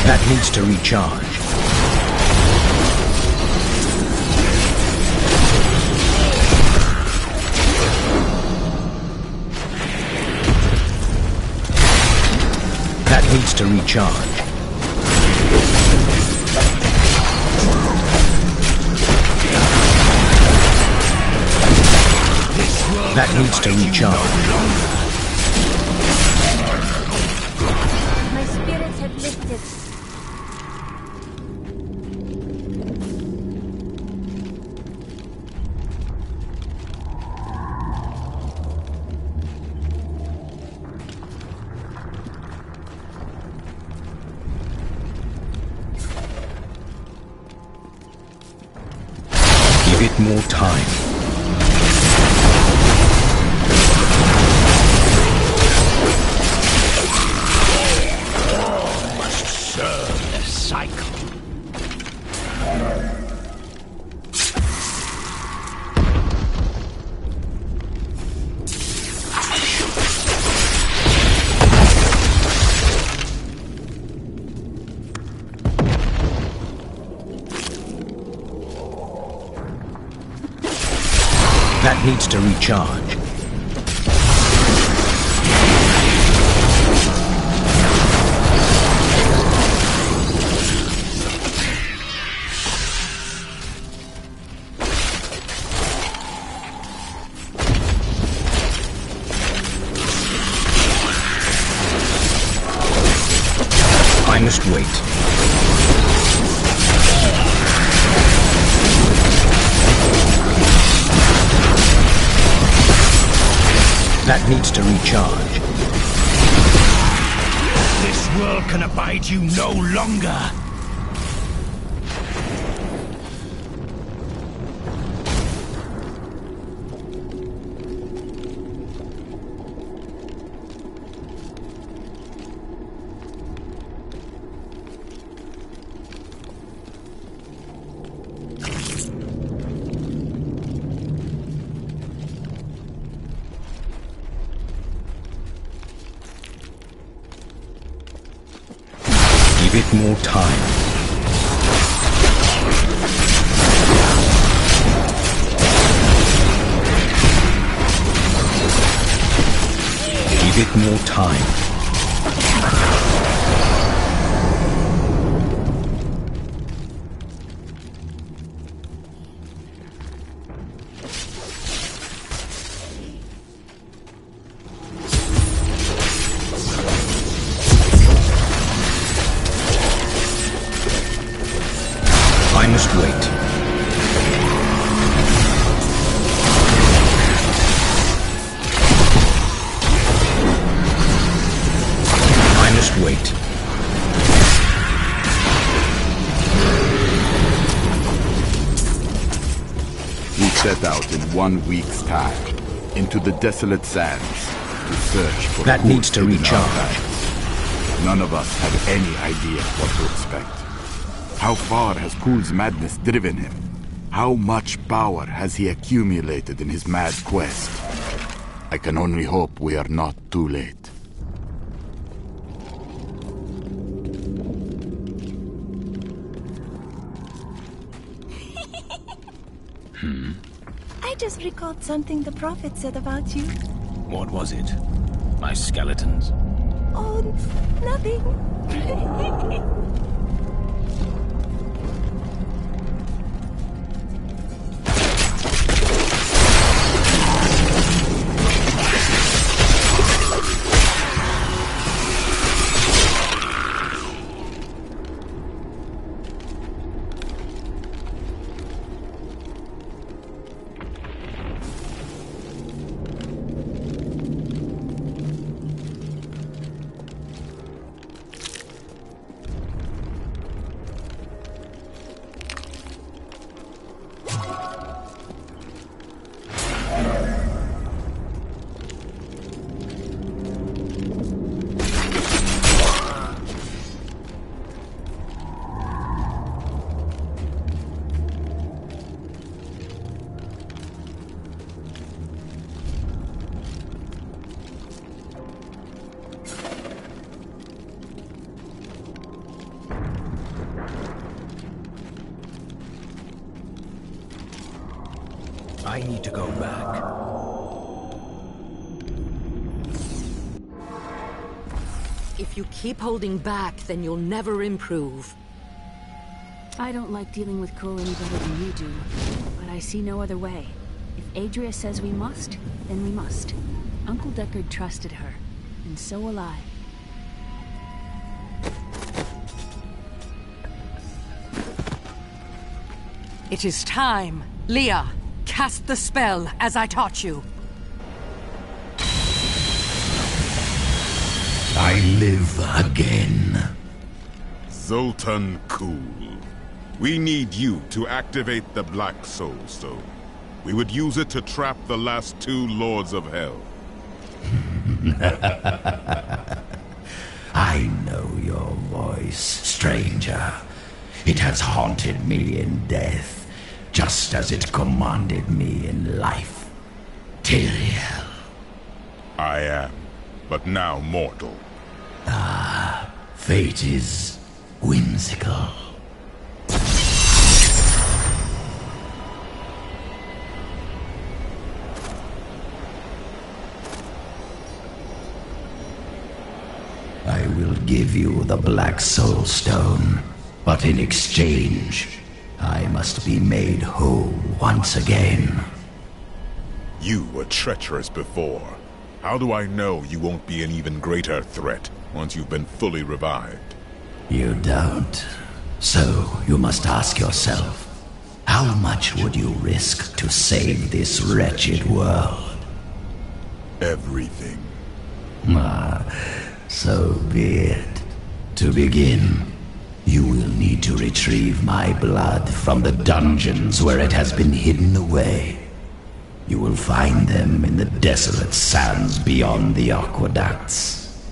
That needs to recharge. That needs to recharge. That needs to recharge. My spirits have lifted. Give it more time. That needs to recharge. I must wait. That needs to recharge. This world can abide you no longer. Give it more time. Give it more time. I must wait. I must wait. We set out in 1 week's time into the desolate sands to search for that needs to recharge. None of us had any idea what to expect. How far has Kul's madness driven him? How much power has he accumulated in his mad quest? I can only hope we are not too late. I I just recalled something the Prophet said about you. What was it? My skeletons? Oh, nothing. I need to go back. If you keep holding back, then you'll never improve. I don't like dealing with Cole any better than you do, but I see no other way. If Adria says we must, then we must. Uncle Deckard trusted her, and so will I. It is time. Leah, cast the spell as I taught you. I live again. Zoltan Kuhl. We need you to activate the Black Soul Stone. We would use it to trap the last two Lords of Hell. I know your voice, stranger. It has haunted me in death, just as it commanded me in life. Tyrael. I am, but now mortal. Ah, fate is whimsical. I will give you the Black Soul Stone, but in exchange, I must be made whole once again. You were treacherous before. How do I know you won't be an even greater threat once you've been fully revived? You don't. So you must ask yourself, how much would you risk to save this wretched world? Everything. Ah, so be it. To begin, you will need to retrieve my blood from the dungeons where it has been hidden away. You will find them in the desolate sands beyond the aqueducts.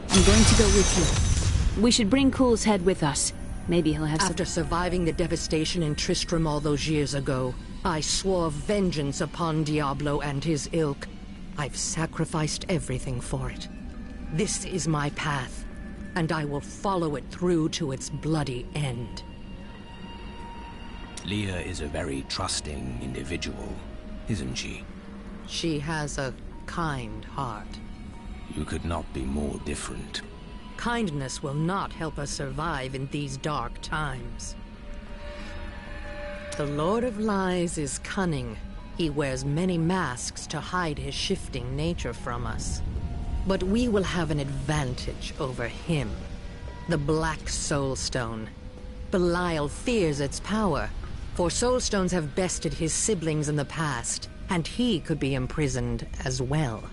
I'm going to go with you. We should bring Cool's head with us. Maybe he'll have After surviving the devastation in Tristram all those years ago, I swore vengeance upon Diablo and his ilk. I've sacrificed everything for it. This is my path, and I will follow it through to its bloody end. Leah is a very trusting individual, isn't she? She has a kind heart. You could not be more different. Kindness will not help us survive in these dark times. The Lord of Lies is cunning. He wears many masks to hide his shifting nature from us. But we will have an advantage over him. The Black Soul Stone. Belial fears its power, for Soul Stones have bested his siblings in the past, and he could be imprisoned as well.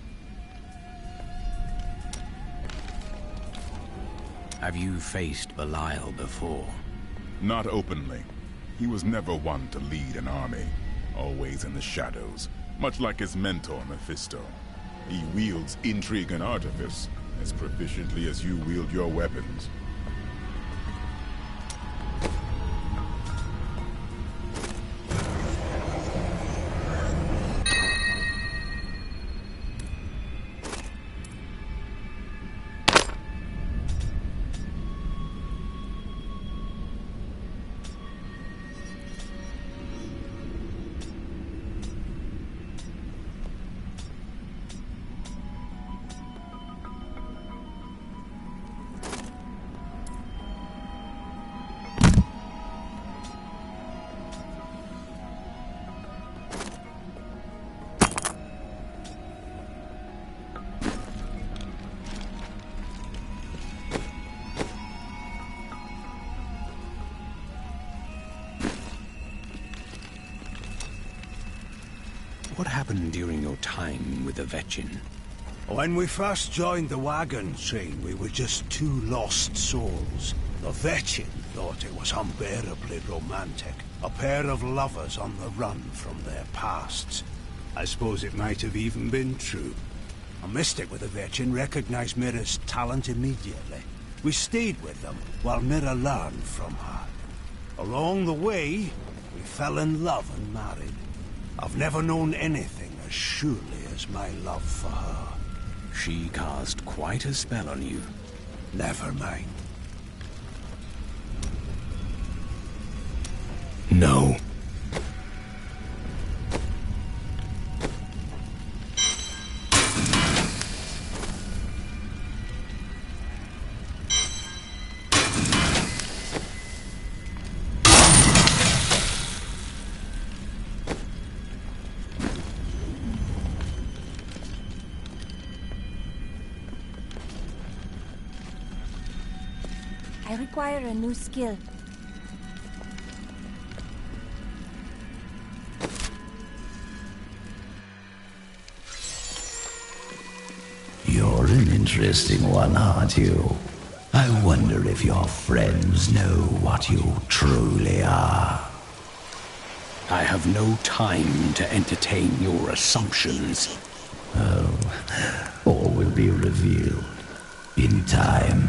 Have you faced Belial before? Not openly. He was never one to lead an army, always in the shadows, much like his mentor, Mephisto. He wields intrigue and artifice as proficiently as you wield your weapons. What happened during your time with the Vetchin? When we first joined the wagon train, we were just two lost souls. The Vetchin thought it was unbearably romantic. A pair of lovers on the run from their pasts. I suppose it might have even been true. A mystic with the Vetchin recognized Mira's talent immediately. We stayed with them while Mira learned from her. Along the way, we fell in love and married. I've never known anything as surely as my love for her. She cast quite a spell on you. Never mind. No. I require a new skill. You're an interesting one, aren't you? I wonder if your friends know what you truly are. I have no time to entertain your assumptions. Oh, all will be revealed in time.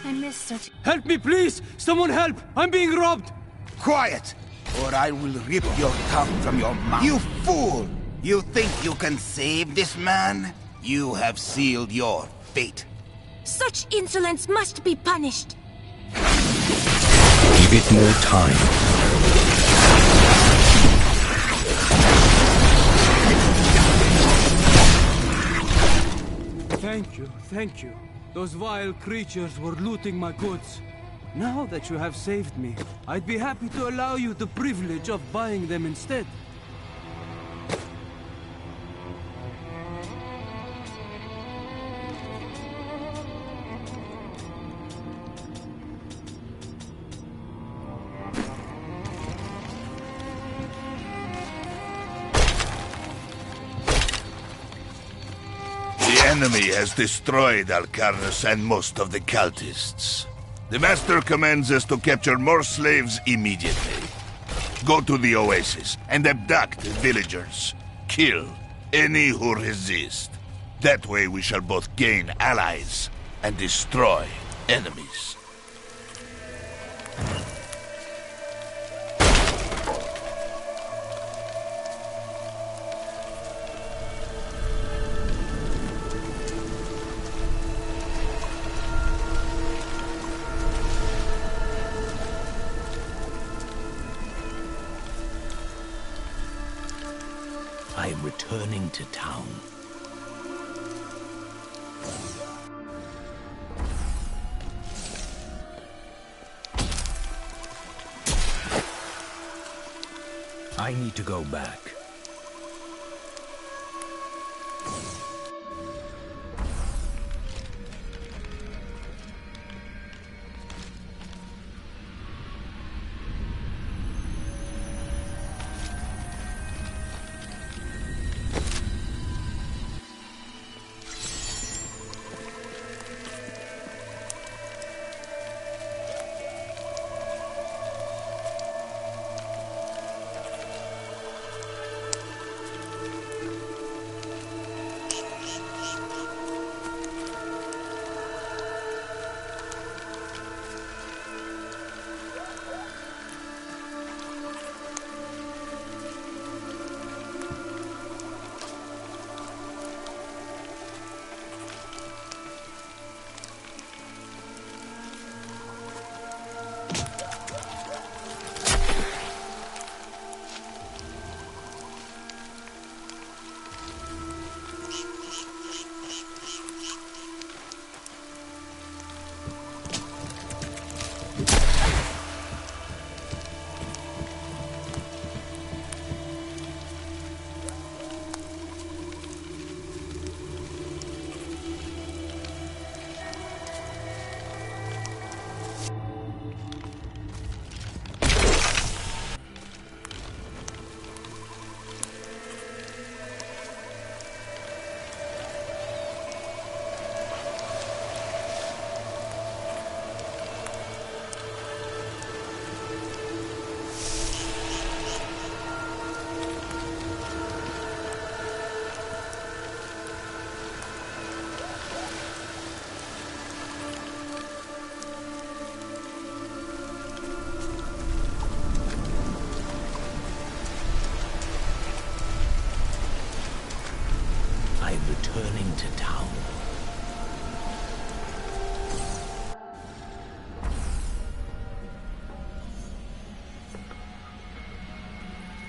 I missed such... Help me, please! Someone help! I'm being robbed! Quiet, or I will rip your tongue from your mouth. You fool! You think you can save this man? You have sealed your fate. Such insolence must be punished. Give it more time. Thank you. Those vile creatures were looting my goods. Now that you have saved me, I'd be happy to allow you the privilege of buying them instead. The enemy has destroyed Alcarnus and most of the cultists. The Master commands us to capture more slaves immediately. Go to the oasis and abduct the villagers. Kill any who resist. That way we shall both gain allies and destroy enemies. I am returning to town. I need to go back. returning to town.